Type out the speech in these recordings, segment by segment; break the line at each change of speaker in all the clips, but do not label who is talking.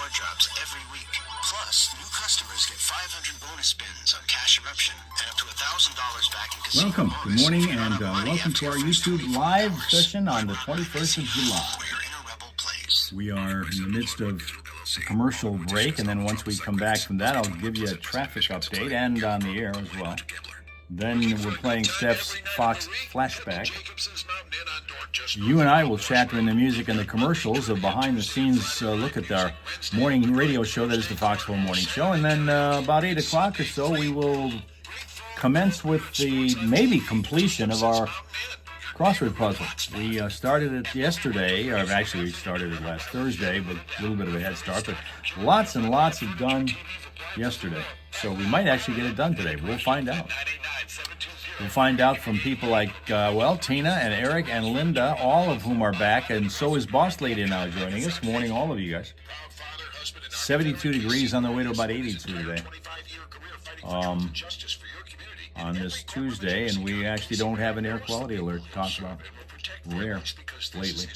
card drops every week. Plus, new customers get 500 bonus spins on Cash Eruption and up to $1,000 back in casino
Welcome.
bonus
Good morning,
if you run
and
out of money
welcome
after
to our
your first
YouTube
24
live
hours.
session on the 21st of July.
Where your inner rebel plays.
We are in the midst of a commercial break, and then once we come back from that, I'll give you a traffic update and on the air as well. Then we're playing Steph's Fox Flashback. You and I will chat during the music and the commercials, a behind-the-scenes look at our morning radio show, that is the Foxville Morning Show. And then about 8 o'clock or so, we will commence with the maybe completion of our crossword puzzle. We started it yesterday, or actually we started it last Thursday, but a little bit of a head start. But lots and lots of done yesterday. So we might actually get it done today. We'll find out. We'll find out from people like, Tina and Eric and Linda, all of whom are back, and so is Boss Lady now joining us. Morning, all of you guys. 72 degrees on the way to about 82 today. On this Tuesday, and we actually don't have an air quality alert to talk about. Rare lately.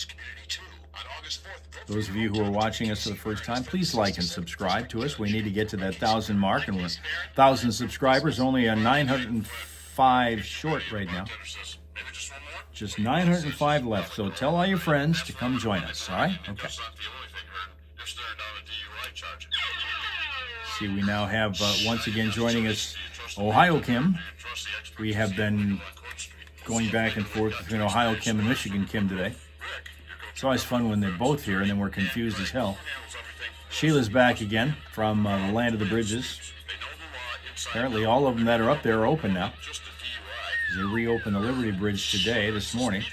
Those of you who are watching us for the first time, please like and subscribe to us. We need to get to that 1,000 mark, and we're 1,000 subscribers, only a 905 short right now. Just 905 left, so tell all your friends to come join us, all right? Okay. See, we now have, once again, joining us, Ohio Kim. We have been going back and forth between Ohio Kim and Michigan Kim today. It's always fun when they're both here and then we're confused as hell. Sheila's back again from the land of the bridges. Apparently all of them that are up there are open now. They reopened the Liberty Bridge today, this morning.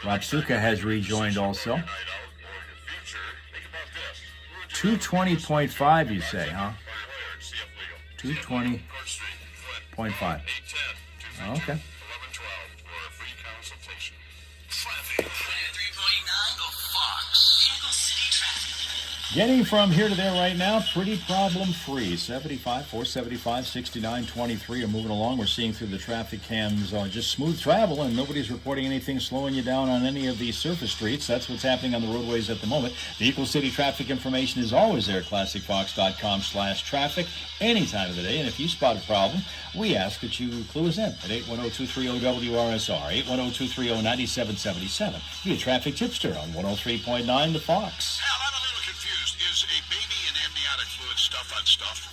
Rapsuka has rejoined also. 220.5, you say, huh? 220.5. Okay. Getting from here to there right now, pretty problem-free. 75, 475, 69, 23 are moving along. We're seeing through the traffic cams just smooth travel, and nobody's reporting anything slowing you down on any of the surface streets. That's what's happening on the roadways at the moment. Vehicle City traffic information is always there at ClassicFox.com/traffic any time of the day. And if you spot a problem, we ask that you clue us in at 810-230-WRSR, 810-230-9777. Be a traffic tipster on 103.9 The Fox.
Is a baby and amniotic fluid stuff on stuff?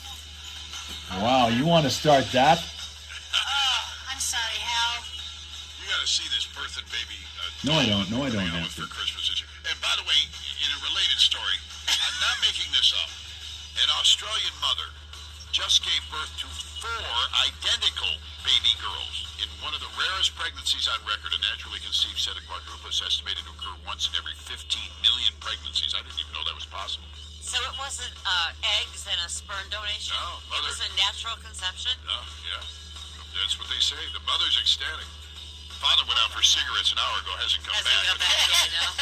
Wow, you want to start that?
I'm sorry, Hal.
You got to see this birthing baby.
No, I don't. No, I don't have to.
For Christmas this year. And by the way, in a related story, I'm not making this up. An Australian mother just gave birth to 4 identical baby girls in one of the rarest pregnancies on record. A naturally conceived set of quadruplets estimated to occur once in every 15 million pregnancies. I didn't even know that was possible.
So it wasn't eggs and a sperm donation?
No,
it was a natural conception?
No, yeah. That's what they say. The mother's ecstatic. Father went out for cigarettes an hour ago, hasn't come back.
Really, no?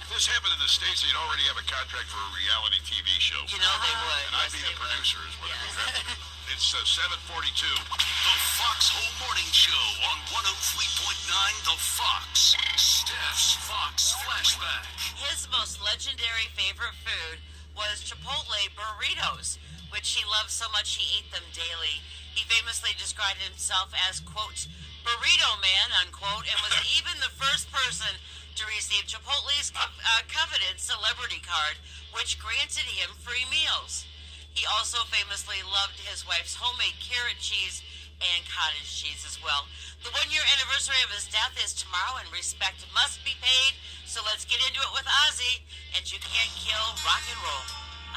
If this happened in the States, they'd already have a contract for a reality TV show.
You know they would.
And I'd be the producer is what it would happen. It's 7:42. The Fox Home Morning Show on 103.9 The Fox. Steph's Fox Flashback.
His most legendary favorite food was Chipotle burritos, which he loved so much he ate them daily. He famously described himself as, quote, burrito man, unquote, and was even the first person to receive Chipotle's coveted celebrity card, which granted him free meals. He also famously loved his wife's homemade carrot cheese and cottage cheese as well. The 1-year anniversary of his death is tomorrow, and respect must be paid. So let's get into it with Ozzy, and you can't kill rock and roll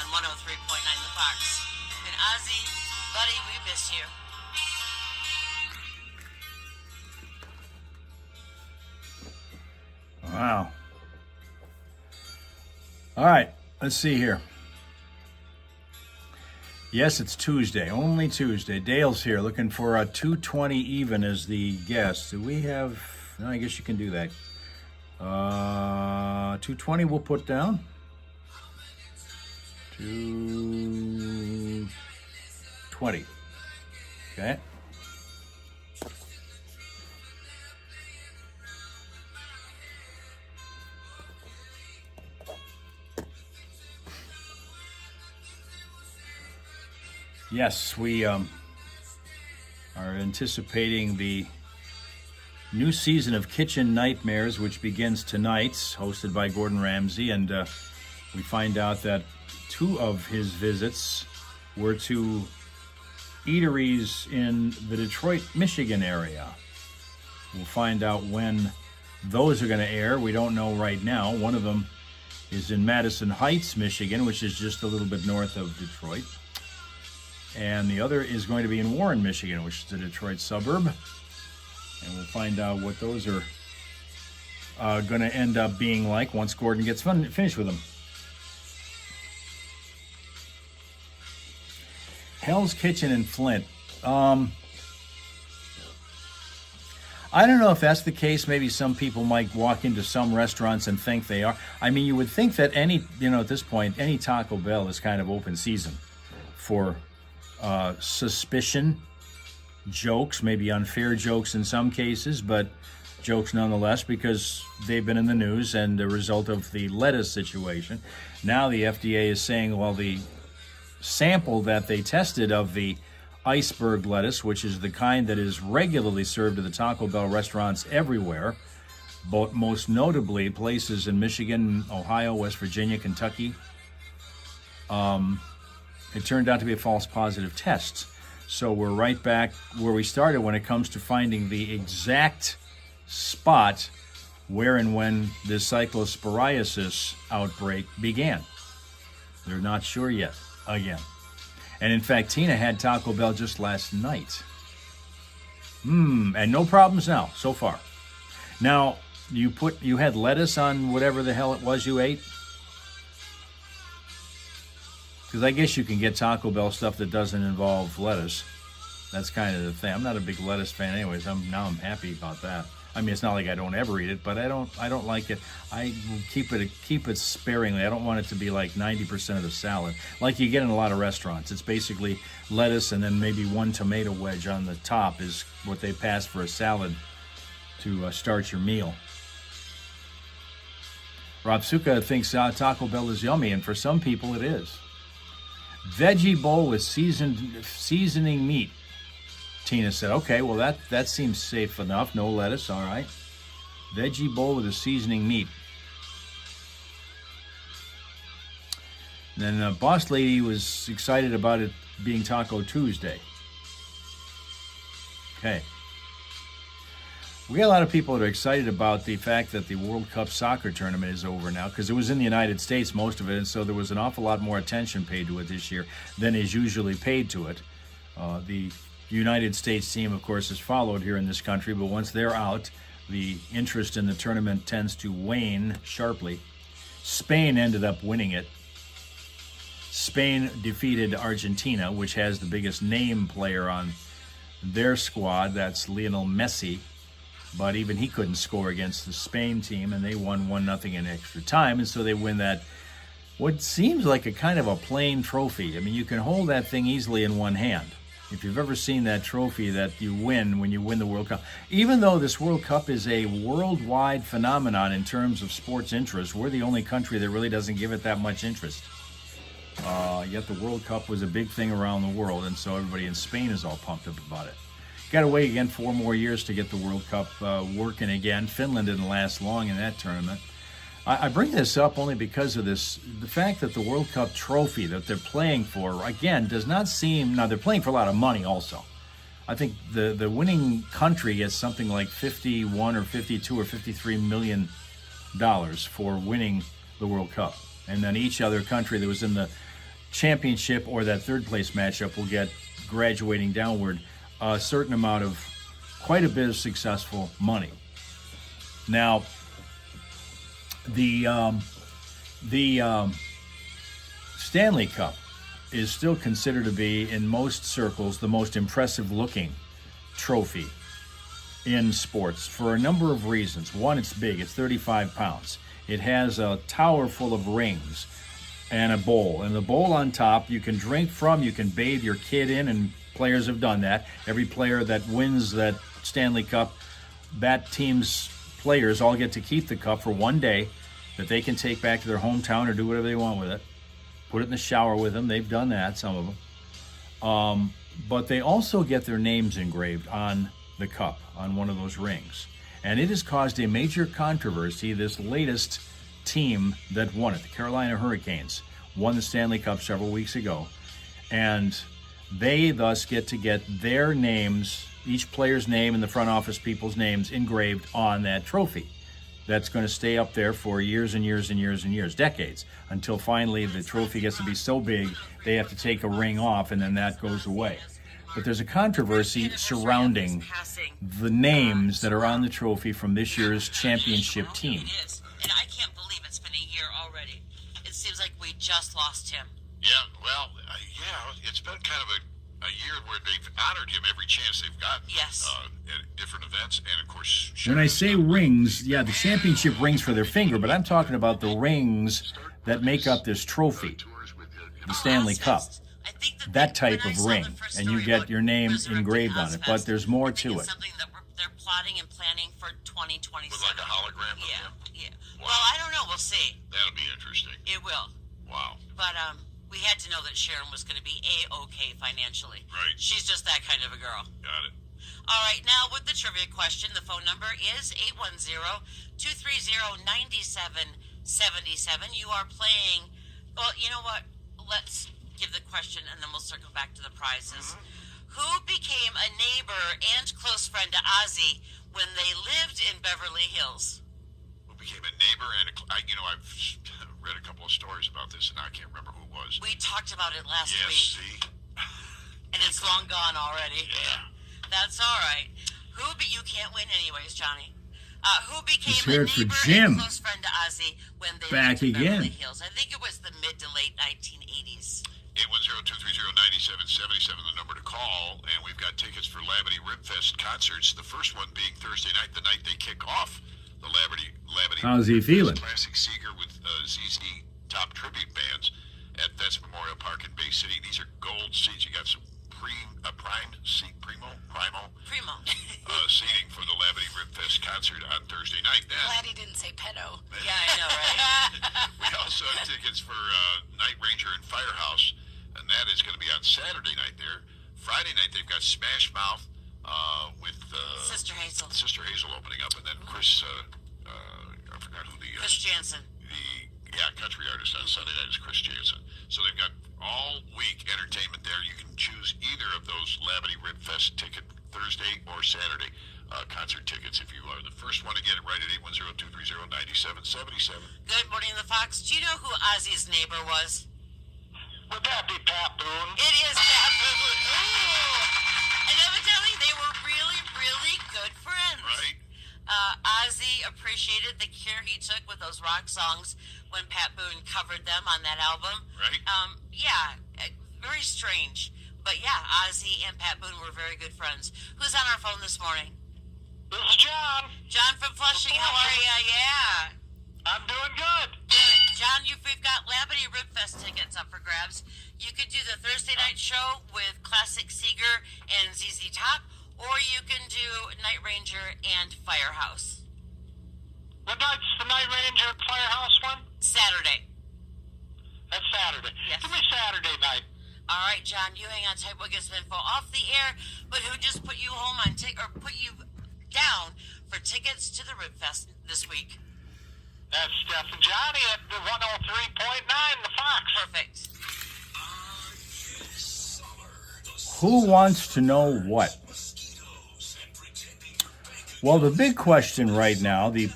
on 103.9 The Fox. And Ozzy, buddy, we miss you.
Wow. All right, let's see here. Yes, it's Tuesday, only Tuesday. Dale's here looking for a 220 even as the guess. Do we have, no, I guess you can do that. 220 we'll put down. 220. Okay. Yes, we are anticipating the new season of Kitchen Nightmares, which begins tonight, hosted by Gordon Ramsay, and we find out that 2 of his visits were to eateries in the Detroit, Michigan area. We'll find out when those are going to air. We don't know right now. One of them is in Madison Heights, Michigan, which is just a little bit north of Detroit. And the other is going to be in Warren, Michigan, which is a Detroit suburb. And we'll find out what those are going to end up being like once Gordon gets finished with them. Hell's Kitchen in Flint. I don't know if that's the case. Maybe some people might walk into some restaurants and think they are. I mean, you would think that at this point, any Taco Bell is kind of open season for suspicion, jokes, maybe unfair jokes in some cases, but jokes nonetheless, because they've been in the news and the result of the lettuce situation. Now the FDA is saying, well, the sample that they tested of the iceberg lettuce, which is the kind that is regularly served to the Taco Bell restaurants everywhere, but most notably places in Michigan, Ohio, West Virginia, Kentucky, it turned out to be a false positive test. So we're right back where we started when it comes to finding the exact spot where and when this cyclosporiasis outbreak began. They're not sure yet, again. And in fact, Tina had Taco Bell just last night. And no problems now, so far. Now, you had lettuce on whatever the hell it was you ate? Because I guess you can get Taco Bell stuff that doesn't involve lettuce. That's kind of the thing. I'm not a big lettuce fan anyways. I'm happy about that. I mean, it's not like I don't ever eat it, but I don't like it. I keep it sparingly. I don't want it to be like 90% of the salad, like you get in a lot of restaurants. It's basically lettuce and then maybe one tomato wedge on the top is what they pass for a salad to start your meal. Rob Suka thinks Taco Bell is yummy, and for some people it is. Veggie bowl with seasoning meat. Tina said, okay, well, that seems safe enough. No lettuce, all right. Veggie bowl with a seasoning meat. Then Boss Lady was excited about it being Taco Tuesday. Okay. We got a lot of people that are excited about the fact that the World Cup soccer tournament is over now, because it was in the United States, most of it, and so there was an awful lot more attention paid to it this year than is usually paid to it. The United States team, of course, is followed here in this country, but once they're out, the interest in the tournament tends to wane sharply. Spain ended up winning it. Spain defeated Argentina, which has the biggest name player on their squad. That's Lionel Messi. But even he couldn't score against the Spain team, and they won 1-0 in extra time, and so they win that, what seems like a kind of a plain trophy. I mean, you can hold that thing easily in one hand. If you've ever seen that trophy that you win when you win the World Cup, even though this World Cup is a worldwide phenomenon in terms of sports interest, we're the only country that really doesn't give it that much interest. Yet the World Cup was a big thing around the world, and so everybody in Spain is all pumped up about it. Got to wait again 4 more years to get the World Cup working again. Finland didn't last long in that tournament. I bring this up only because of the fact that the World Cup trophy that they're playing for, again, does not seem, now they're playing for a lot of money also. I think the winning country gets something like 51 or 52 or 53 million dollars for winning the World Cup. And then each other country that was in the championship or that third place matchup will get, graduating downward, a certain amount of quite a bit of successful money. Now, the Stanley Cup is still considered to be, in most circles, the most impressive looking trophy in sports for a number of reasons. One, it's big. It's 35 pounds. It has a tower full of rings and a bowl. And the bowl on top you can drink from, you can bathe your kid in, and players have done that. Every player that wins that Stanley Cup, that team's players all get to keep the cup for one day that they can take back to their hometown or do whatever they want with it. Put it in the shower with them. They've done that, some of them. But they also get their names engraved on the cup, on one of those rings. And it has caused a major controversy. This latest team that won it, the Carolina Hurricanes, won the Stanley Cup several weeks ago. And they thus get their names, each player's name and the front office people's names engraved on that trophy. That's going to stay up there for years and years and years and years, decades, until finally the trophy gets to be so big they have to take a ring off, and then that goes away. But there's a controversy surrounding the names that are on the trophy from this year's championship team.
It is. And I can't believe it's been a year already. It seems like we just lost him.
Yeah, well, it's been kind of a year where they've honored him every chance they've gotten.
Yes.
At different events, and of course.
When I say rings, yeah, the championship rings for their finger, but I'm talking about the rings that make up this trophy, the Stanley Cup. That type of ring, and you get your name engraved on it. But there's more to it.
Something that they're plotting and planning for 2027.
With like a hologram of him?
Yeah.
Wow.
Well, I don't know. We'll see.
That'll be interesting.
It will.
Wow.
But we had to know that Sharon was going to be A-okay financially.
Right.
She's just that kind of a girl.
Got it.
All right, now with the trivia question, the phone number is 810-230-9777. You are playing, well, you know what? Let's give the question and then we'll circle back to the prizes. Who became a neighbor and close friend to Ozzy when they lived in Beverly Hills?
Who became a neighbor and I've read a couple of stories about this and I can't remember who it was.
We talked about it last
Yes,
week.
see?
And it's long gone already.
Yeah.
That's all right. You can't win anyways, Johnny. Who became
Let's
a
hear it for
neighbor
Jim.
and close friend to Ozzy when they
Back
lived in
again.
Beverly Hills? I think it was the mid to late 1980s.
810-230-9777, the number to call, and we've got tickets for Labadee Ribfest concerts. The first one being Thursday night, the night they kick off the Labadee.
How's he feeling?
Classic Seeger with ZZ Top tribute bands at Vets Memorial Park in Bay City. These are gold seats. You got some primo seating for the Labadee Ribfest concert on Thursday night.
Glad he didn't say pedo.
Yeah, I know, right?
We also have tickets for Night Ranger and Firehouse, and that is going to be on Saturday night there. Friday night they've got Smash Mouth with
Sister Hazel.
Sister Hazel opening up, and then Chris, I forgot who the
Chris Jansen.
country artist on Sunday night is Chris Jansen. So they've got all week entertainment there. You can choose either of those Labadee Ribfest ticket Thursday or Saturday concert tickets if you are the first one to get it right at 810-230-9777.
Good morning, the Fox. Do you know who Ozzy's neighbor was?
Would that be Pat Boone?
It is Pat Boone. Ooh. And evidently they were really, really good friends.
Right.
Ozzy appreciated the care he took with those rock songs when Pat Boone covered them on that album.
Right.
Very strange. But yeah, Ozzy and Pat Boone were very good friends. Who's on our phone this morning?
This is John.
John from Flushing. How are you? Yeah.
I'm doing good.
Good. John, we've got Labadee Ribfest tickets up for grabs. You could do the Thursday night show with Classic Seeger and ZZ Top, or you can do Night Ranger and Firehouse.
What night's the Night Ranger Firehouse one?
Saturday.
That's Saturday.
Yes.
Give me Saturday night.
All right, John, you hang on tight. We'll get some info off the air. But who just put you home on put you down for tickets to the Ribfest this week?
That's Steph and Johnny at the 103.9, the Fox.
Perfect.
Who wants to know what? Well, the big question right now, the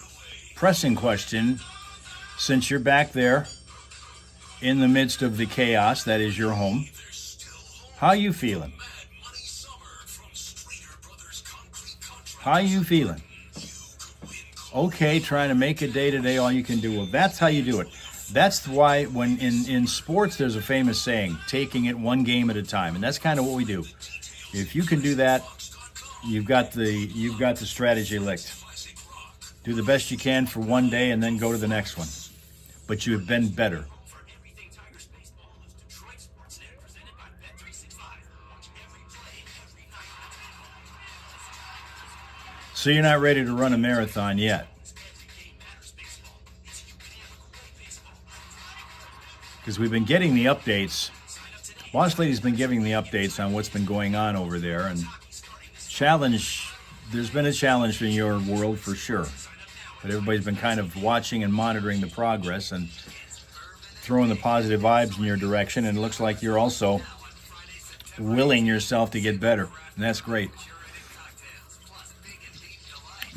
pressing question, since you're back there in the midst of the chaos that is your home, how you feeling? How you feeling? Okay, trying to make a day today all you can do. Well, that's how you do it. That's why when in sports there's a famous saying, taking it one game at a time, and that's kind of what we do. If you can do that, you've got the strategy licked. Do the best you can for one day and then go to the next one. But you have been better. So you're not ready to run a marathon yet. Because we've been getting the updates Boss Lady's been giving the updates on what's been going on over there, and there's been a challenge in your world for sure. But everybody's been kind of watching and monitoring the progress and throwing the positive vibes in your direction, and it looks like you're also willing yourself to get better, and that's great.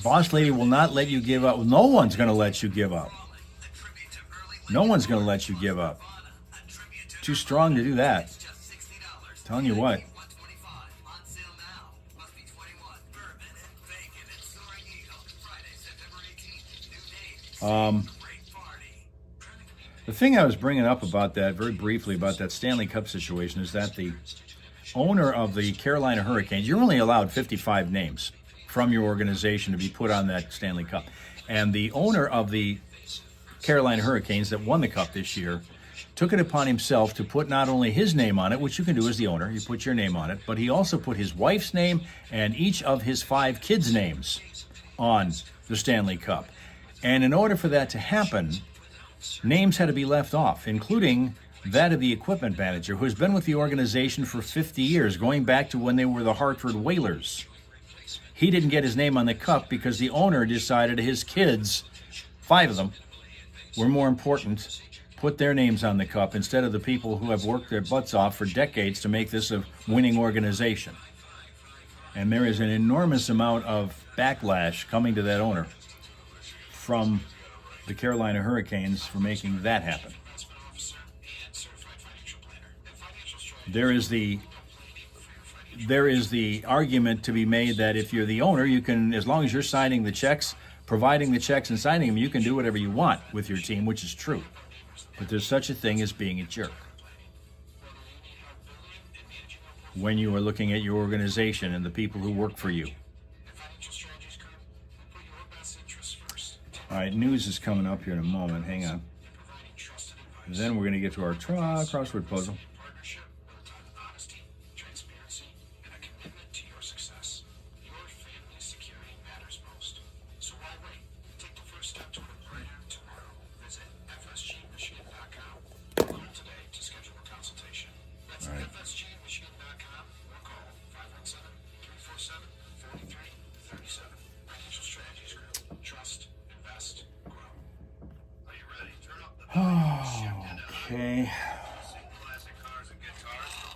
Boss Lady will not let you give up. No one's going to let you give up. No one's going to let you give up. Too strong to do that. Telling you what. The thing I was bringing up about that, very briefly, about that Stanley Cup situation is that the owner of the Carolina Hurricanes, you're only allowed 55 names from your organization to be put on that Stanley Cup. And the owner of the Carolina Hurricanes that won the Cup this year took it upon himself to put not only his name on it, which you can do as the owner, you put your name on it, but he also put his wife's name and each of his 5 kids' names on the Stanley Cup. And in order for that to happen, names had to be left off, including that of the equipment manager, who's been with the organization for 50 years, going back to when they were the Hartford Whalers. He didn't get his name on the cup because the owner decided his kids, 5 of them, were more important, put their names on the cup instead of the people who have worked their butts off for decades to make this a winning organization. And there is an enormous amount of backlash coming to that owner from the Carolina Hurricanes for making that happen. There is the argument to be made that if you're the owner, you can, as long as you're signing the checks, providing the checks and signing them, you can do whatever you want with your team, which is true. But there's such a thing as being a jerk. When you are looking at your organization and the people who work for you. All right, news is coming up here in a moment. Hang on. And then we're going to get to our crossword puzzle. Okay.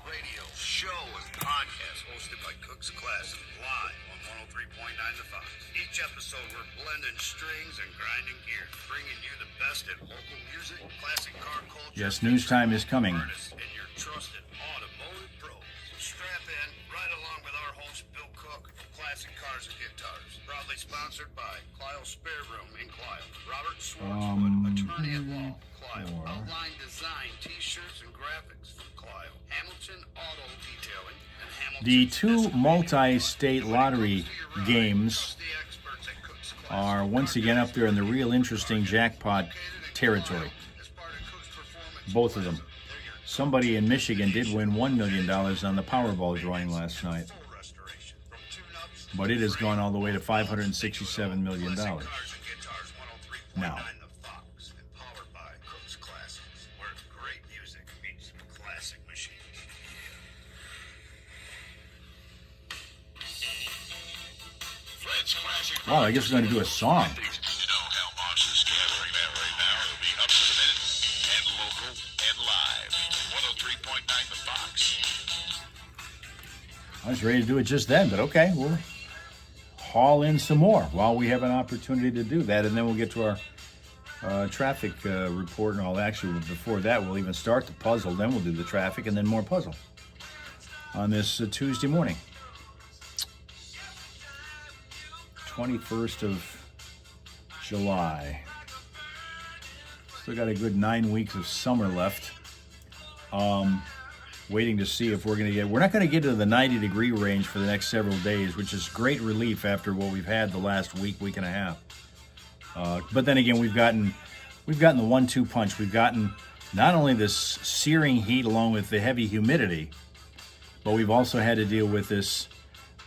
Radio show and podcast hosted by Cook's Classic live on 103.9 The Fox. Each episode we're blending strings and grinding gears, bringing you the best in local music, classic car culture.
Yes, news time is coming.
And your trusted automotive pros. Strap in right along with our host Bill Cook of Classic Cars and Guitars. Proudly sponsored by Clio Spare Room in Clio. Robert Swartzwood, attorney at law. Clio. Outline design, t-shirts, and graphics from Clio. Hamilton Auto Detailing and Hamilton.
The 2 multi-state lottery games are once again up there in the real interesting jackpot territory. Both of them. Somebody in Michigan did win $1 million on the Powerball drawing last night. But it has gone all the way to $567 million. Now, wow, I guess we're going to do a song.
You know Hal Maas is gathering that right now. It'll be up to the minute and local and live. 103.9 The Fox.
I was ready to do it just then, but okay, we'll haul in some more while we have an opportunity to do that, and then we'll get to our traffic report and all that. Actually, before that, we'll even start the puzzle, then we'll do the traffic, and then more puzzle on this Tuesday morning. 21st of July. Still got a good 9 weeks of summer left. Waiting to see if we're going to get... We're not going to get to the 90-degree range for the next several days, which is great relief after what we've had the last week and a half. But then again, we've gotten the 1-2 punch. We've gotten not only this searing heat along with the heavy humidity, but we've also had to deal with this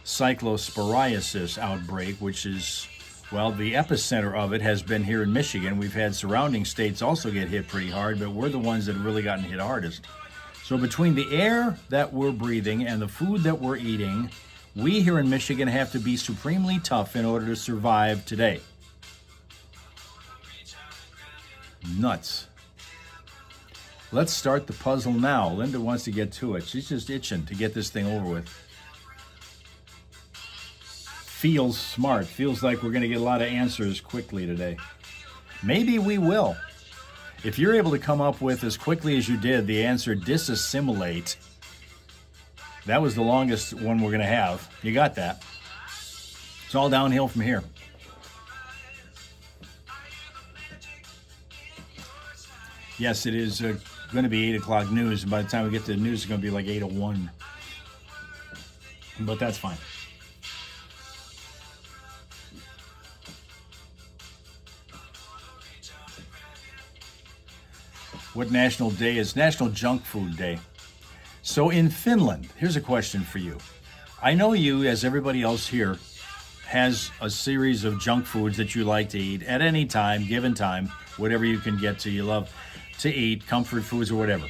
cyclosporiasis outbreak, which is, well, the epicenter of it has been here in Michigan. We've had surrounding states also get hit pretty hard, but we're the ones that have really gotten hit hardest. So between the air that we're breathing and the food that we're eating, we here in Michigan have to be supremely tough in order to survive today. Nuts. Let's start the puzzle now. Linda wants to get to it. She's just itching to get this thing over with. Feels smart. Feels like we're going to get a lot of answers quickly today. Maybe we will. If you're able to come up with, as quickly as you did, the answer disassimilate, that was the longest one we're going to have. You got that. It's all downhill from here. Yes, it is going to be 8 o'clock news, and by the time we get to the news, it's going to be like 8:01. But that's fine. What national day is? National Junk Food Day. So in Finland, here's a question for you. I know you, as everybody else here, has a series of junk foods that you like to eat at any time, given time, whatever you can get to, you love to eat, comfort foods or whatever.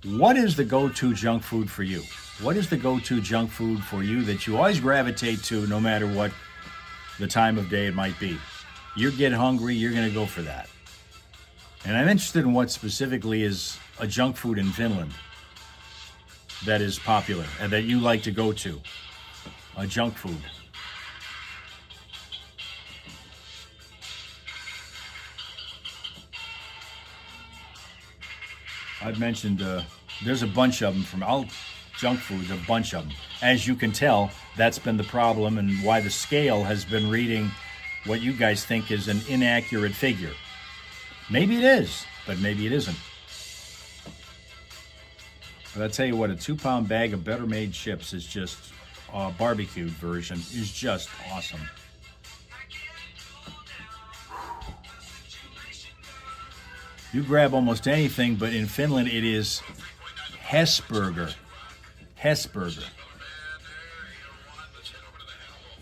What is the go-to junk food for you? What is the go-to junk food for you that you always gravitate to no matter what the time of day it might be? You get hungry, you're going to go for that. And I'm interested in what specifically is a junk food in Finland that is popular and that you like to go to. A junk food. I've mentioned there's a bunch of them from all junk foods, a bunch of them. As you can tell, that's been the problem and why the scale has been reading what you guys think is an inaccurate figure. Maybe it is, but maybe it isn't. But I'll tell you what, a 2-pound bag of Better Made chips is just, a barbecued version, is just awesome. You grab almost anything, but in Finland it is Hesburger. Hesburger.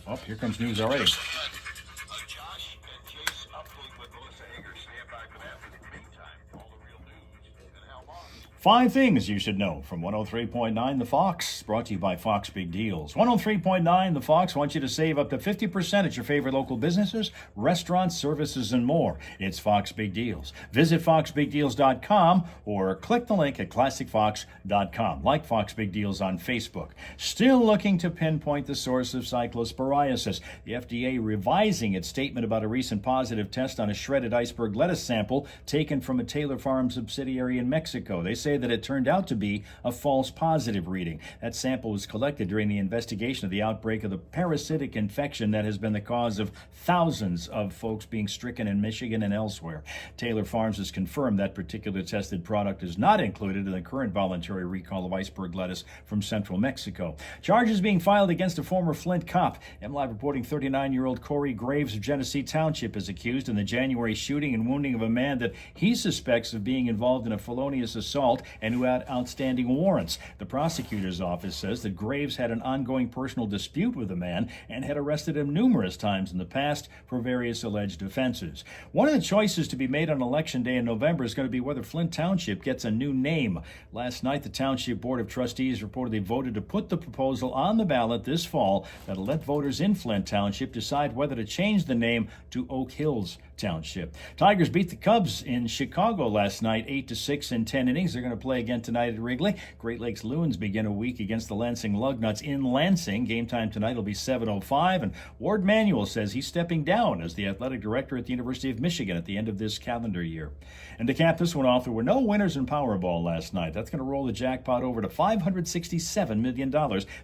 Oh, here comes news already.
Josh and Chase update with Melissa Eggers. Stand by for that. In the meantime, all the real news and Hal Maas.
5 things you should know from 103.9 The Fox, brought to you by Fox Big Deals. 103.9 The Fox wants you to save up to 50% at your favorite local businesses, restaurants, services, and more. It's Fox Big Deals. Visit foxbigdeals.com or click the link at classicfox.com. Like Fox Big Deals on Facebook. Still looking to pinpoint the source of cyclosporiasis. The FDA revising its statement about a recent positive test on a shredded iceberg lettuce sample taken from a Taylor Farm subsidiary in Mexico. They say that it turned out to be a false positive reading. That sample was collected during the investigation of the outbreak of the parasitic infection that has been the cause of thousands of folks being stricken in Michigan and elsewhere. Taylor Farms has confirmed that particular tested product is not included in the current voluntary recall of iceberg lettuce from central Mexico. Charges being filed against a former Flint cop. MLive reporting 39-year-old Corey Graves of Genesee Township is accused in the January shooting and wounding of a man that he suspects of being involved in a felonious assault and who had outstanding warrants. The prosecutor's office says that Graves had an ongoing personal dispute with the man and had arrested him numerous times in the past for various alleged offenses. One of the choices to be made on Election Day in November is going to be whether Flint Township gets a new name. Last night, the Township Board of Trustees reportedly voted to put the proposal on the ballot this fall that'll let voters in Flint Township decide whether to change the name to Oak Hills Township. Tigers beat the Cubs in Chicago last night, 8-6 in 10 innings. They're going to play again tonight at Wrigley. Great Lakes Loons begin a week against the Lansing Lugnuts in Lansing. Game time tonight will be 7:05, and Ward Manuel says he's stepping down as the athletic director at the University of Michigan at the end of this calendar year. And to cap this one off, there were no winners in Powerball last night. That's going to roll the jackpot over to $567 million.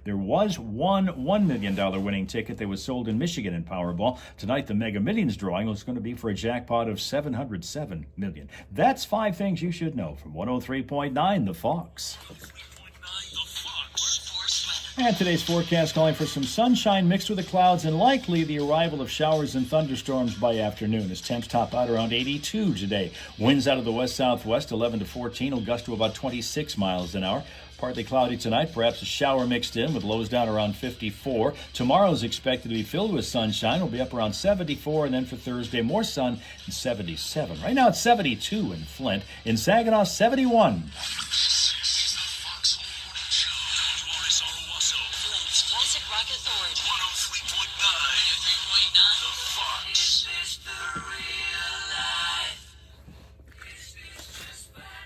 There was one $1 million winning ticket that was sold in Michigan in Powerball. Tonight, the Mega Millions drawing is going to be for a jackpot of $707 million. That's 5 things you should know from 103.9 The Fox. And today's forecast calling for some sunshine mixed with the clouds and likely the arrival of showers and thunderstorms by afternoon as temps top out around 82 today. Winds out of the west-southwest 11 to 14 will gust to about 26 miles an hour. Partly cloudy tonight, perhaps a shower mixed in with lows down around 54. Tomorrow is expected to be filled with sunshine. It'll be up around 74, and then for Thursday, more sun and 77. Right now it's 72 in Flint. In Saginaw, 71.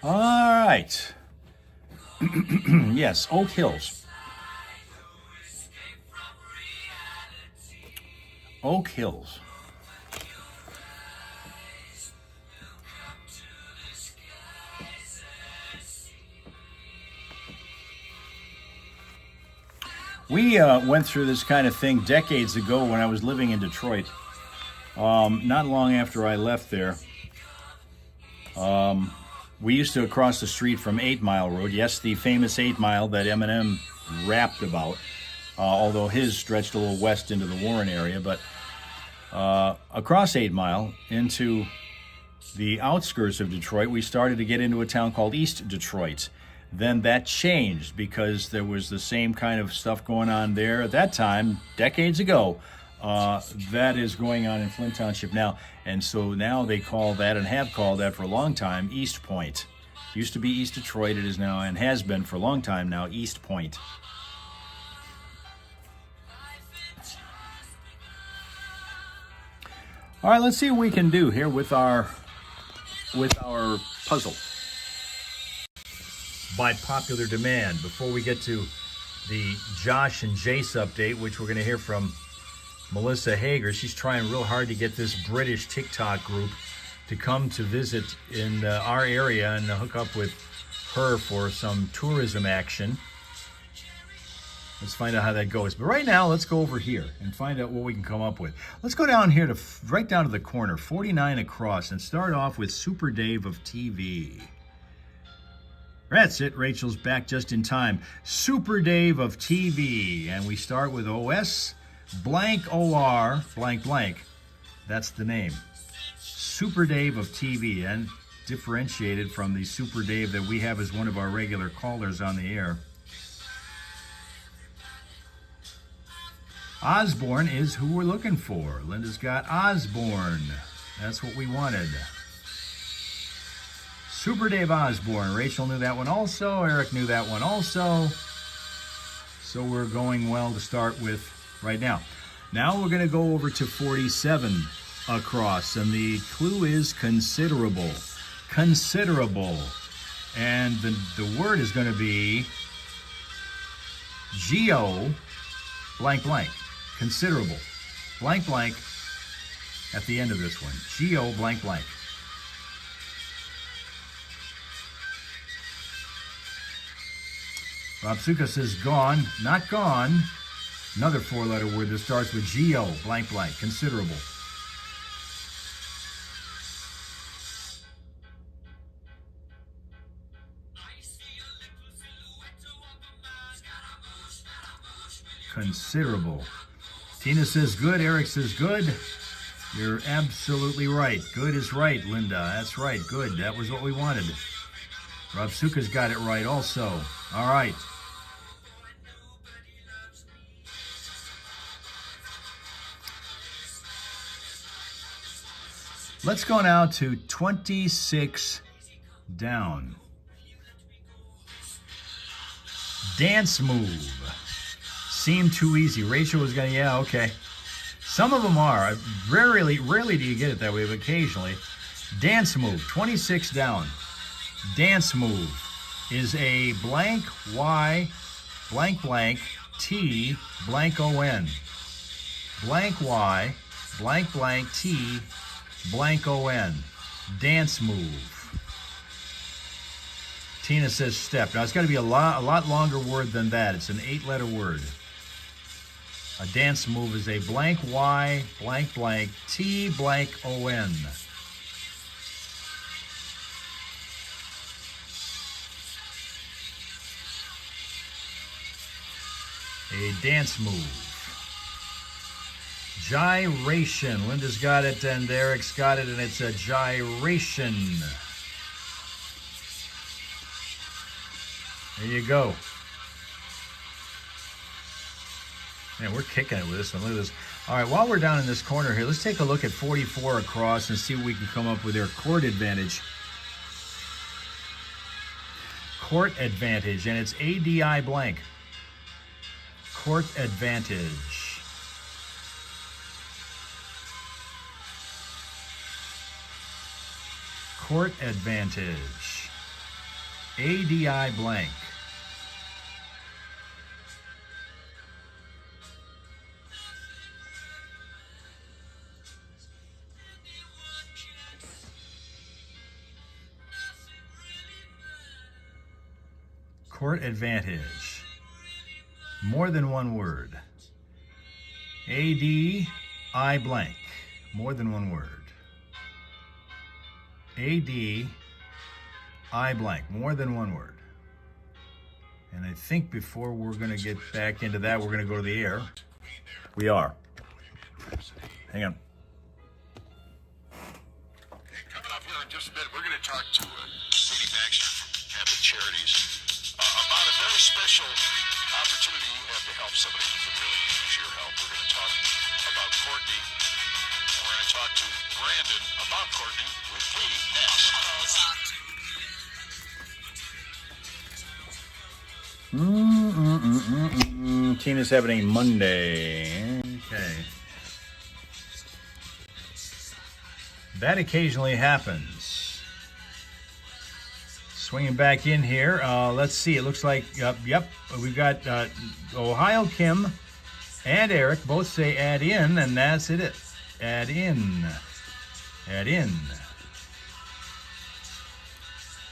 All right. Yes, Oak Hills. Oak Hills. We went through this kind of thing decades ago when I was living in Detroit. Not long after I left there, we used to cross the street from 8 Mile Road. Yes, the famous 8 Mile that Eminem rapped about, although his stretched a little west into the Warren area. But across 8 Mile into the outskirts of Detroit, we started to get into a town called East Detroit. Then that changed because there was the same kind of stuff going on there at that time, decades ago. That is going on in Flint Township now. And so now they call that, and have called that for a long time, East Point. Used to be East Detroit. It is now, and has been for a long time now, East Point. All right, let's see what we can do here with our puzzle. By popular demand, before we get to the Josh and Jace update, which we're going to hear from Melissa Hager. She's trying real hard to get this British TikTok group to come to visit in our area and hook up with her for some tourism action. Let's find out how that goes. But right now, let's go over here and find out what we can come up with. Let's go down here to right down to the corner, 49 across, and start off with Super Dave of TV. That's it. Rachel's back just in time. Super Dave of TV. And we start with OS blank OR blank blank. That's the name. Super Dave of TV, and differentiated from the Super Dave that we have as one of our regular callers on the air. Osborne is who we're looking for. Linda's got Osborne. That's what we wanted. Super Dave Osborne. Rachel knew that one also. Eric knew that one also. So we're going well to start with right now. Now we're going to go over to 47 across. And the clue is considerable. Considerable. And the word is going to be geo blank blank. Considerable. Blank blank at the end of this one. Geo blank blank. Rob Suka says gone, not gone. Another four-letter word that starts with geo blank blank. Considerable. Considerable. Tina says good. Eric says good. You're absolutely right. Good is right, Linda. That's right. Good. That was what we wanted. Rob Suka's got it right also. All right. Let's go now to 26 down. Dance move. Seemed too easy. Rachel was going, yeah, okay. Some of them are. Rarely do you get it that way, but occasionally. Dance move, 26 down. Dance move is a blank Y, blank blank, T, blank O-N. Blank Y, blank blank, T, blank O-N. Dance move. Tina says step. Now, it's got to be a lot longer word than that. It's an 8-letter word. A dance move is a blank Y, blank blank, T, blank O-N. A dance move. Gyration. Linda's got it and Eric's got it, and it's a gyration. There you go. Man, we're kicking it with this one. Look at this. All right, while we're down in this corner here, let's take a look at 44 across and see what we can come up with their court advantage. Court advantage, and it's ADI blank. Court advantage. Court advantage. ADI blank. Court advantage. More than one word. ADI blank. More than one word. ADI blank. More than one word. And I think before we're going to get back into that, we're going to go to the air. We are. Hang on.
Coming up here in just a minute, we're going to talk to Katie Baxter from Habit Charities about a very special opportunity you have to help somebody who can really use your help. We're going to talk about Courtney, and we're going to talk to Brandon about Courtney with Katie next.
Tina's having a Monday. Okay. That occasionally happens. Swinging back in here. Let's see. It looks like, yep, we've got Ohio Kim and Eric both say add in, and that's it. Add in. Add in.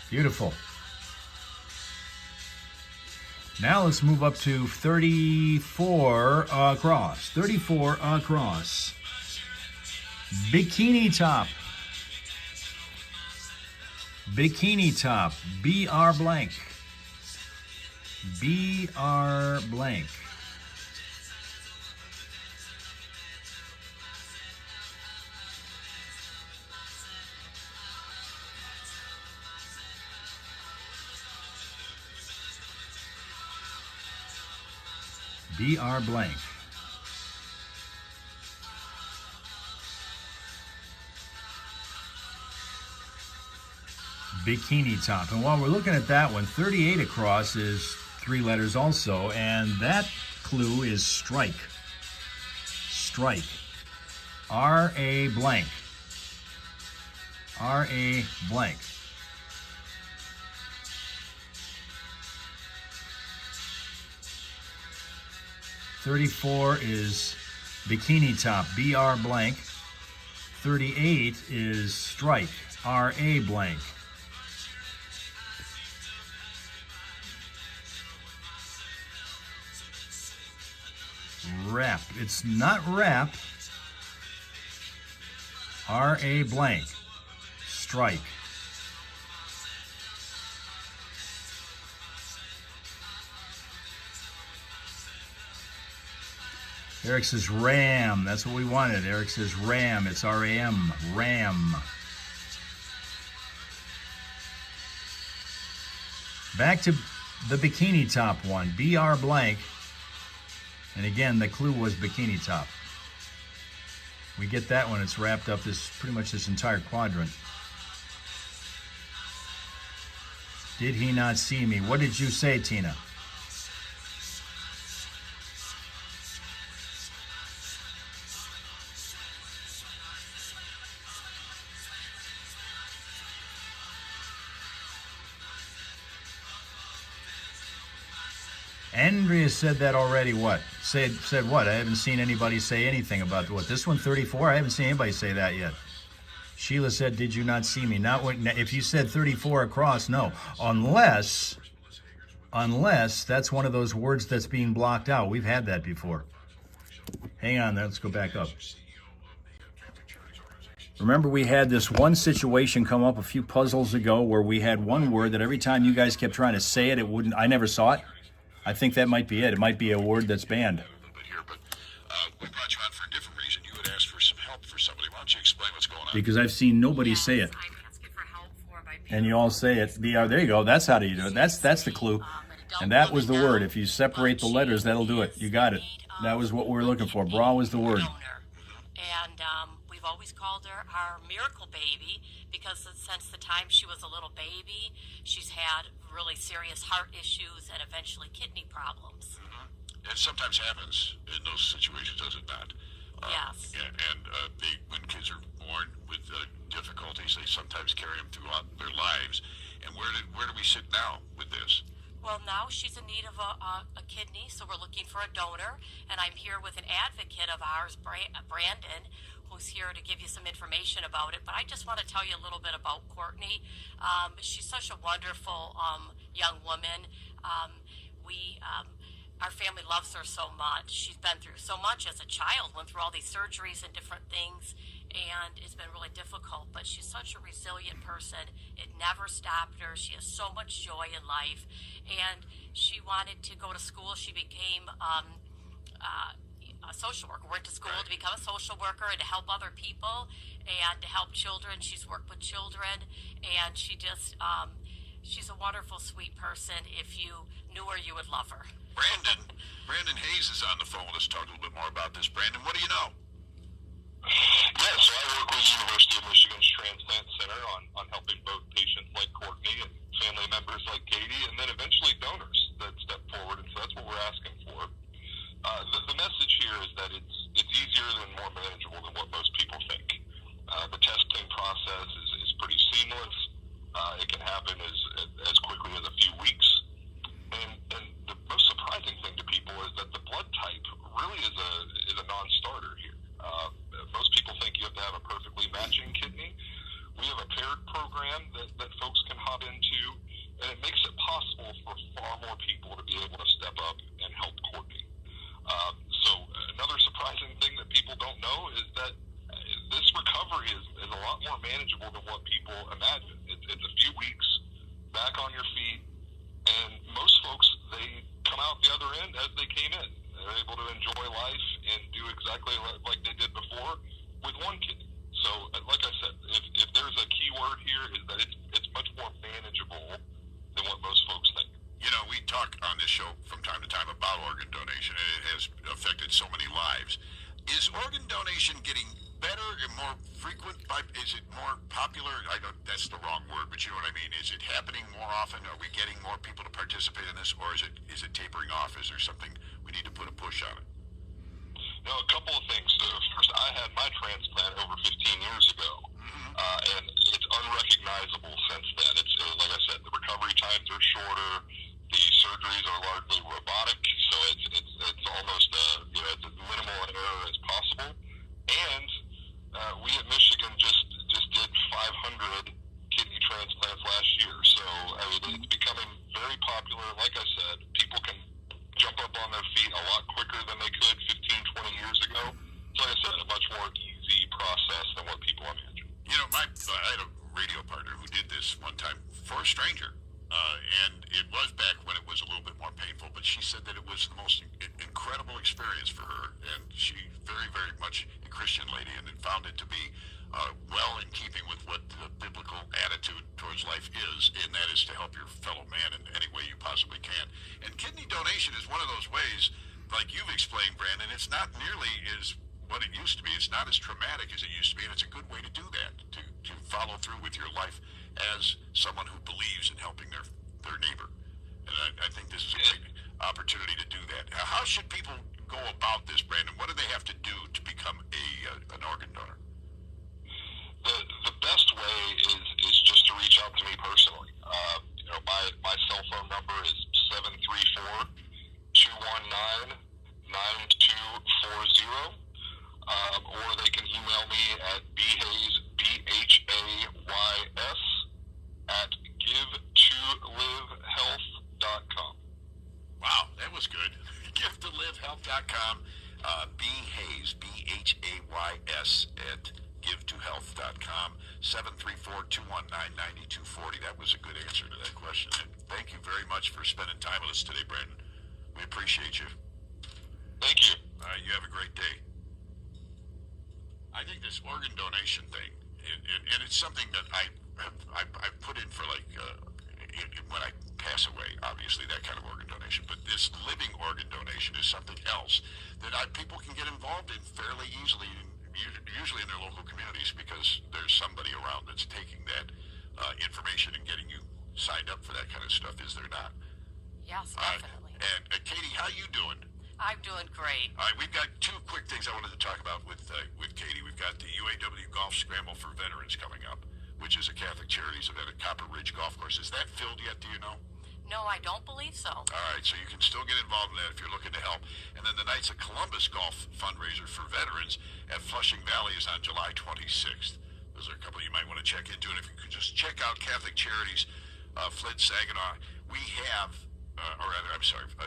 Beautiful. Now let's move up to 34 across. 34 across. Bikini top. Bikini top. BR blank. BR blank. BR blank. Bikini top. And while we're looking at that one, 38 across is 3 letters also, and that clue is strike. Strike. R-A blank. R-A blank. $34 is bikini top, BR blank. 38 is strike, RA blank. Rap. It's not rap. RA blank. Strike. Eric says RAM. That's what we wanted. Eric says RAM. It's RAM. RAM. Back to the bikini top one. BR blank. And again, the clue was bikini top. We get that one. It's wrapped up this pretty much this entire quadrant. Did he not see me? What did you say, Tina? Andrea said that already. What? Said what? I haven't seen anybody say anything about what. This one, 34? I haven't seen anybody say that yet. Sheila said, did you not see me? Not when, if you said 34 across, no. Unless that's one of those words that's being blocked out. We've had that before. Hang on, let's go back up. Remember, we had this one situation come up a few puzzles ago where we had one word that every time you guys kept trying to say it, it wouldn't. I never saw it. I think that might be it. It might be a word that's banned.
We brought you on for a different reason. You had asked for some help for somebody. Why don't you explain what's going on?
Because I've seen nobody say it. And you all say it. There you go. That's how do you do it. That's the clue. And that was the word. If you separate the letters, that'll do it. You got it. That was what we were looking for. Bra was the word.
And we've always called her our miracle baby because since the time she was a little baby, she's had really serious heart issues and eventually kidney problems.
Mm-hmm. It sometimes happens in those situations, does it not?
Yes.
And when kids are born with difficulties, they sometimes carry them throughout their lives. And where do we sit now with this?
Well, now she's in need of a kidney, so we're looking for a donor. And I'm here with an advocate of ours, Brandon, who's here to give you some information about it. But I just want to tell you a little bit about Courtney. She's such a wonderful young woman. Our family loves her so much. She's been through so much as a child, went through all these surgeries and different things, and it's been really difficult. But she's such a resilient person. It never stopped her. She has so much joy in life, and she wanted to go to school. She became a social worker. Went to school to become a social worker and to help other people and to help children. She's worked with children, and she just she's a wonderful, sweet person. If you knew her, you would love her.
Brandon Hayes is on the phone with us. Talk a little bit more about this. Brandon, what do you know?
Yeah, so I work with University of Michigan's Transplant Center on helping both patients like Courtney and family members like Katie, and then eventually donors that step forward, and so that's what we're asking for. The message here is that it's easier and more manageable than what most people think. The testing process is pretty seamless. It can happen as quickly as a few weeks. And the most surprising thing to people is that the blood type really is a non-starter here. Most people think you have to have a perfectly matching kidney. We have a paired program that folks can hop into, and it makes it possible for far more people to be able to step up and help Courtney. So another surprising thing that people don't know is that this recovery is a lot more manageable than what people imagine. It's a few weeks back on your feet, and most folks, they come out the other end as they came in. They're able to enjoy life and do exactly like they did before with one kidney. So, like I said, if there's a key word here, is that it's much more manageable than what most folks think.
You know, we talk on this show from time to time about organ donation, and it has affected so many lives. Is organ donation getting better and more frequent? Is it more popular? I know that's the wrong word, but you know what I mean. Is it happening more often? Are we getting more people to participate in this, or is it tapering off? Is there something we need to put a push on it?
No, a couple of things. First, I had my transplant over 15 years ago, and it's unrecognizable since then. It's like I said, the recovery times are shorter. The surgeries are largely robotic, so it's almost it's as minimal an error as possible. And we at Michigan just did 500 kidney transplants last year, so I mean it's becoming very popular. Like I said, people can jump up on their feet a lot quicker than they could 15, 20 years ago. So like I said, a much more easy process than what people imagine.
You know, I had a radio partner who did this one time for a stranger. And it was back when it was a little bit more painful, but she said that it was the most incredible experience for her, and she very, very much a Christian lady, and found it to be well in keeping with what the biblical attitude towards life is, and that is to help your fellow man in any way you possibly can. And kidney donation is one of those ways, like you've explained, Brandon, it's not nearly as what it used to be. It's not as traumatic as it used to be, and it's a good way to do that, to follow through with your life as someone who believes in helping their neighbor. And I think this is a great opportunity to do that. How should people go about this, Brandon? What do they have to do to become an organ donor?
The best way is just to reach out to me personally. My cell phone number is 734-219-9240. Or they can email me at bhays, BHAYS, at givetolivehealth.com.
Wow, that was good. givetolivehealth.com. bhays, BHAYS, at givetohealth.com. 734-219-9240. That was a good answer to that question. And thank you very much for spending time with us today, Brandon. We appreciate you.
Thank you.
All right, you have a great day. I think this organ donation thing, and it's something that I put in for when I pass away, obviously that kind of organ donation, but this living organ donation is something else that people can get involved in fairly easily, usually in their local communities, because there's somebody around that's taking that information and getting you signed up for that kind of stuff, is there not?
Yes, definitely.
And Katie, how you doing?
I'm doing great.
All right, we've got two quick things I wanted to talk about with Katie. We've got the UAW Golf Scramble for Veterans coming up. which is a Catholic Charities event at Copper Ridge Golf Course. Is that filled yet, do you know?
No, I don't believe so.
All right, so you can still get involved in that if you're looking to help. And then the Knights of Columbus Golf fundraiser for veterans at Flushing Valley is on July 26th. Those are a couple you might want to check into. And if you could just check out Catholic Charities, Flint, Saginaw, we have,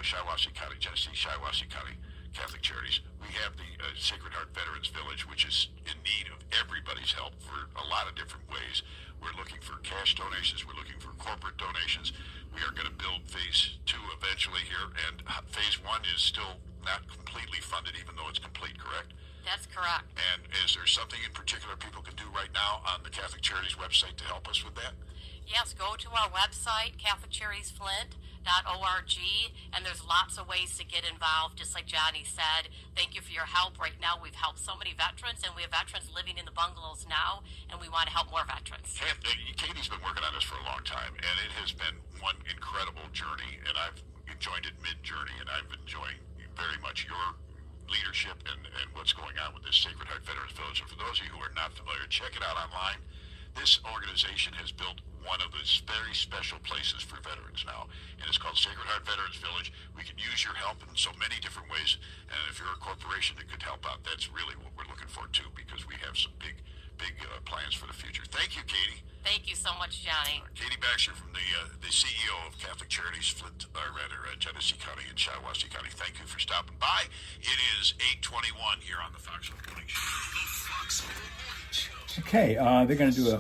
Shiawassee County, Genesee, Shiawassee County Catholic Charities. We have the Sacred Heart Veterans Village, which is in need of everybody's help for a lot of different ways. We're looking for cash donations. We're looking for corporate donations. We are going to build phase 2 eventually here, and phase 1 is still not completely funded, even though it's complete, correct?
That's correct.
And is there something in particular people can do right now on the Catholic Charities website to help us with that?
Yes, go to our website, CatholicCharitiesFlint.org, and there's lots of ways to get involved, just like Johnny said. Thank you for your help. Right now, we've helped so many veterans, and we have veterans living in the bungalows now, and we want to help more veterans.
Katie's been working on this for a long time, and it has been one incredible journey, and I've joined it mid-journey, and I'm enjoying very much your leadership and what's going on with this Sacred Heart Veterans Village. And for those of you who are not familiar, check it out online. This organization has built one of those very special places for veterans now, and it's called Sacred Heart Veterans Village. We can use your help in so many different ways, and if you're a corporation that could help out, that's really what we're looking for too, because we have some big plans for the future. Thank you, Katie.
Thank you so much, Johnny.
Katie Baxter from the CEO of Catholic Charities, Flint, Genesee County and Shiawassee County. Thank you for stopping by. It is 8:21 here on the Foxhole Morning Show.
Okay, they're going to do a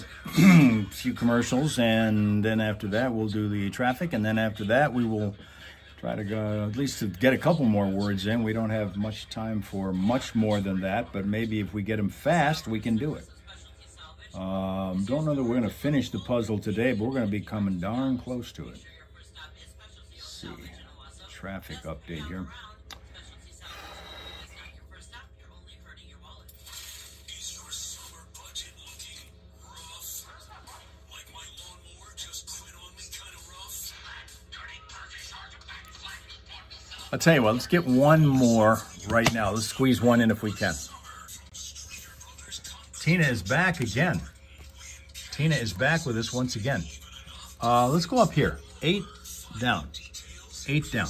few commercials, and then after that we'll do the traffic, and then after that we will try to go at least to get a couple more words in. We don't have much time for much more than that, but maybe if we get them fast, we can do it. Don't know that we're going to finish the puzzle today, but we're going to be coming darn close to it. Let's see, traffic update here. I'll tell you what, let's get one more right now. Let's squeeze one in if we can. Tina is back again. Tina is back with us once again. Let's go up here. 8 down. 8 down.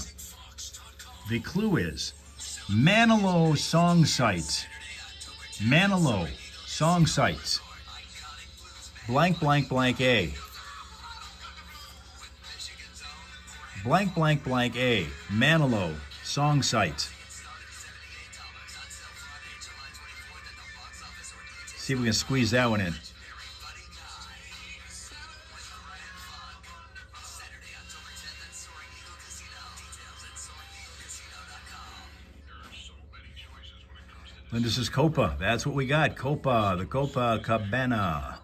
The clue is Manilow song sites. Manilow song sites. Blank, blank, blank, A. Blank, blank, blank, A. Manilow song sites. See if we can squeeze that one in. And this is Copa. That's what we got. Copa, the Copa Cabana.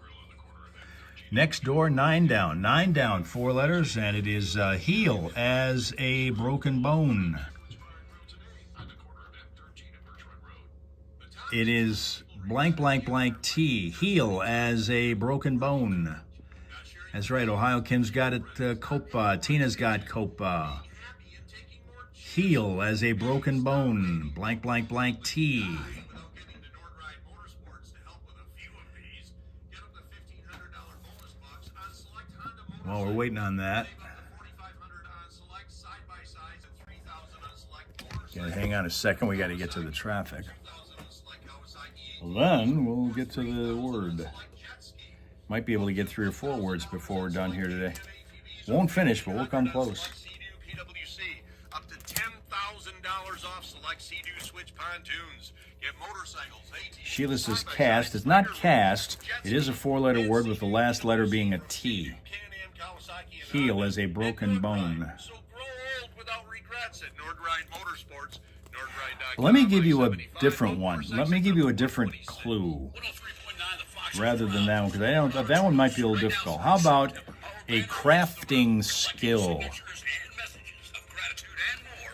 Next door, 9 down. 9 down, 4 letters, and it is heal as a broken bone. It is blank, blank, blank, T. Heal as a broken bone. That's right, Ohio Kim's got it, Copa. Tina's got Copa. Heal as a broken bone. Blank, blank, blank, T. While we're waiting on that, hang on a second. We got to get to the traffic. Then we'll get to the word. Might be able to get 3 or 4 words before we're done here today. Won't finish, but we'll come close.
Up to $10,000 off select Sea-Doo switch pontoons. Get motorcycles, ATVs.
Sheila says cast. It's not cast. It is a 4-letter word with the last letter being a T. Heal as a broken bone.
So grow old without regrets at Nordride Motorsports.
Let me give you a different one. Let me give you a different clue rather than that one, because that one might be a little difficult. How about a crafting skill?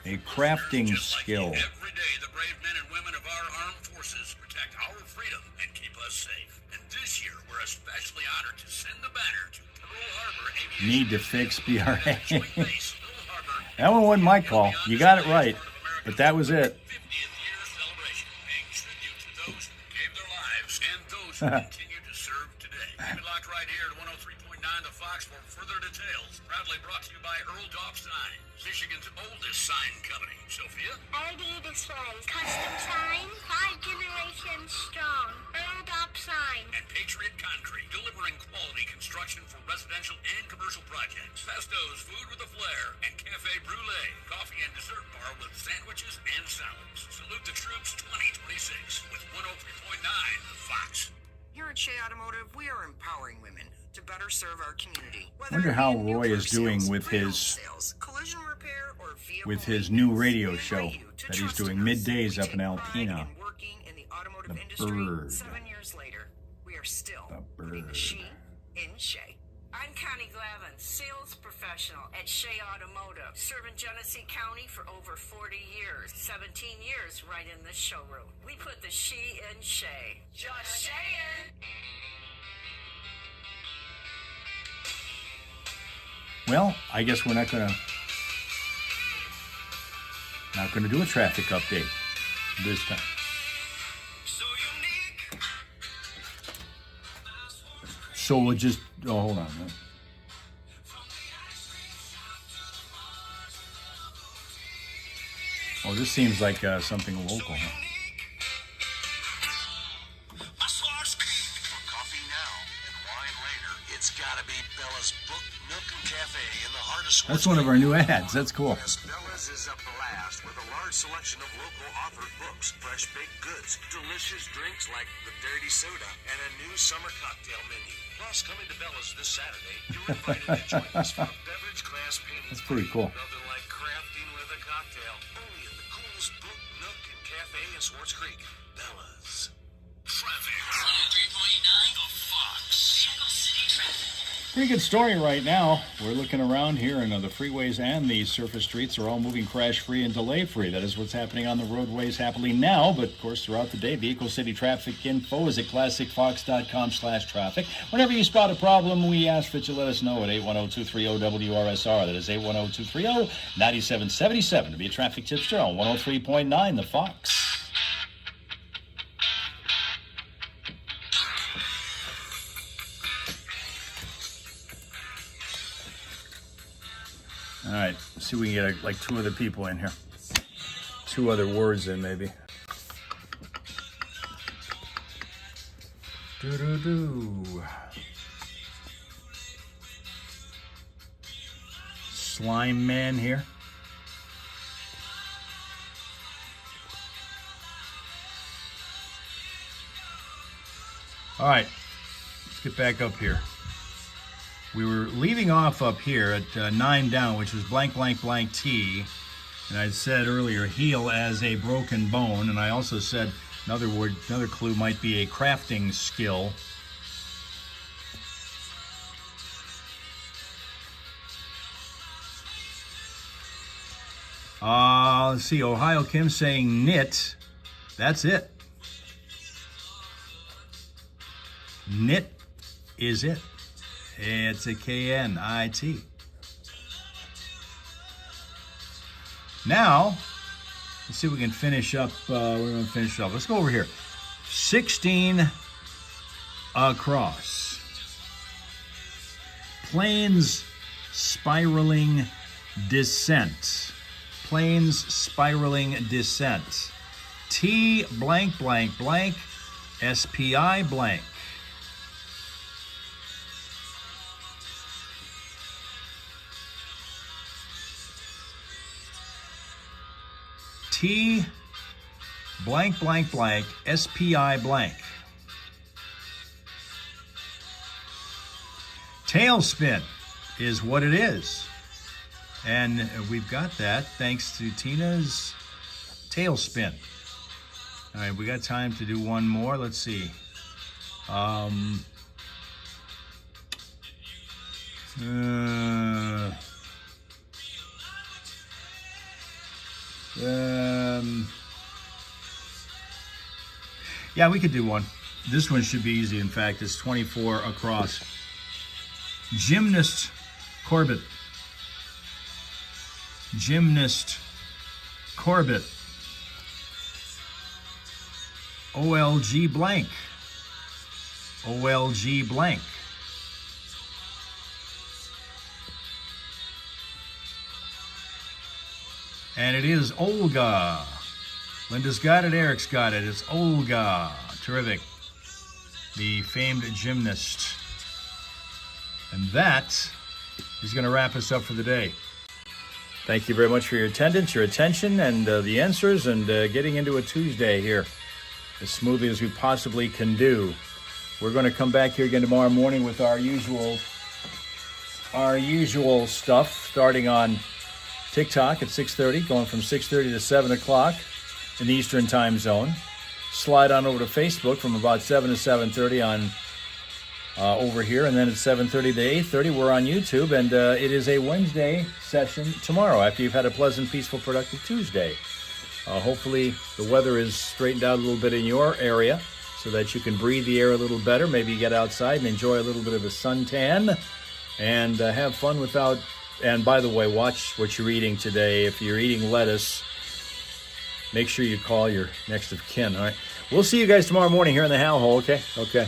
A crafting skill.
Every day, the brave men and women of our armed forces protect our freedom and keep us safe. And this year, we're especially honored to send the banner to Pearl Harbor Aviation.
Need to fix BRA. That one wasn't my call. You got it right, but that was it.
50th year celebration, paying tribute to those who gave their lives and those who continue to serve today. Keep it locked right here at 103.9 The Fox for further details. Proudly brought to you by Earl Dopp Sign, Michigan's oldest sign company. Sophia?
LED displays, custom sign, 5 generations strong. Earl Dopp Sign.
And Patriot Concrete, delivering quality construction for residential and commercial projects. Pesto's Food with a Flair and Cafe Brulee, coffee and dessert bar with sandwiches and salads. Salute the troops 2026 with 103.9 The Fox.
Here at Shea Automotive, we are empowering women to better serve our community.
Wonder how Roy is doing with his
collision repair, or vehicle
with his new radio
maintenance.
show
We invite you to
that he's
trust
doing
us.
middays
We
up in
take pride
Alpena.
in working in the automotive
The
industry.
bird.
7 years later, we are still
The
putting the
bird.
she in Shea. I'm Connie Glavin, sales professional at Shea Automotive, serving Genesee County for over 40 years, 17 years right in this showroom. We put the she in Shea. Just saying.
Well, I guess we're not gonna do a traffic update this time. So we'll just hold on. Oh, this seems like something local. Huh?
For coffee now and wine later, it's gotta be Bella's Book, Nook, and Cafe in the heart of
That's one of our new ads. That's cool.
Bella's is up last with a large selection of local authored books, fresh baked goods, delicious drinks like the Dirty Soda, and a new summer cocktail menu. Plus, coming to Bella's this Saturday, you're invited to join us for a beverage class painting.
That's pretty cool.
Nothing like crafting with a cocktail. Only at the coolest book, nook, and cafe in Swartz Creek. Bella's.
Traffic. 103.9 The Fox.
Vehicle City traffic.
Pretty good story right now. We're looking around here, and the freeways and the surface streets are all moving crash-free and delay-free. That is what's happening on the roadways happily now, but of course throughout the day. Vehicle City traffic info is at classicfox.com/traffic. Whenever you spot a problem, we ask that you let us know at 810-230-WRSR. That is 810-230-9777 to be a traffic tipster on 103.9 The Fox. All right, let's see if we can get like 2 other people in here. 2 other words in, maybe. Do-do-do. Slime Man here. All right, let's get back up here. We were leaving off up here at 9 down, which was blank, blank, blank T. And I said earlier, heal as a broken bone. And I also said another word, another clue might be a crafting skill. Let's see, Ohio Kim saying knit. That's it. Knit is it. It's a K-N-I-T. Now, let's see if we can finish up. We're going to finish up. Let's go over here. 16 across. Planes spiraling descent. Planes spiraling descent. T blank blank blank. SPI blank. T blank blank blank SPI blank. Tailspin is what it is. And we've got that thanks to Tina's tailspin. All right, we got time to do one more. Let's see. Yeah, we could do one. This one should be easy. In fact, it's 24 across. Gymnast Corbett. Gymnast Corbett. OLG blank. OLG blank. And it is Olga. Linda's got it, Eric's got it. It's Olga. Terrific. The famed gymnast. And that is going to wrap us up for the day. Thank you very much for your attendance, your attention, and the answers, and getting into a Tuesday here as smoothly as we possibly can do. We're going to come back here again tomorrow morning with our usual stuff, starting on TikTok at 6:30, going from 6:30 to 7 o'clock in the Eastern Time Zone. Slide on over to Facebook from about 7 to 7:30 on over here, and then at 7:30 to 8:30 we're on YouTube, and it is a Wednesday session tomorrow after you've had a pleasant, peaceful, productive Tuesday. Hopefully the weather is straightened out a little bit in your area so that you can breathe the air a little better, maybe get outside and enjoy a little bit of a suntan and have fun without. And by the way, watch what you're eating today. If you're eating lettuce, make sure you call your next of kin, all right? We'll see you guys tomorrow morning here in the Hal Hole, okay? Okay.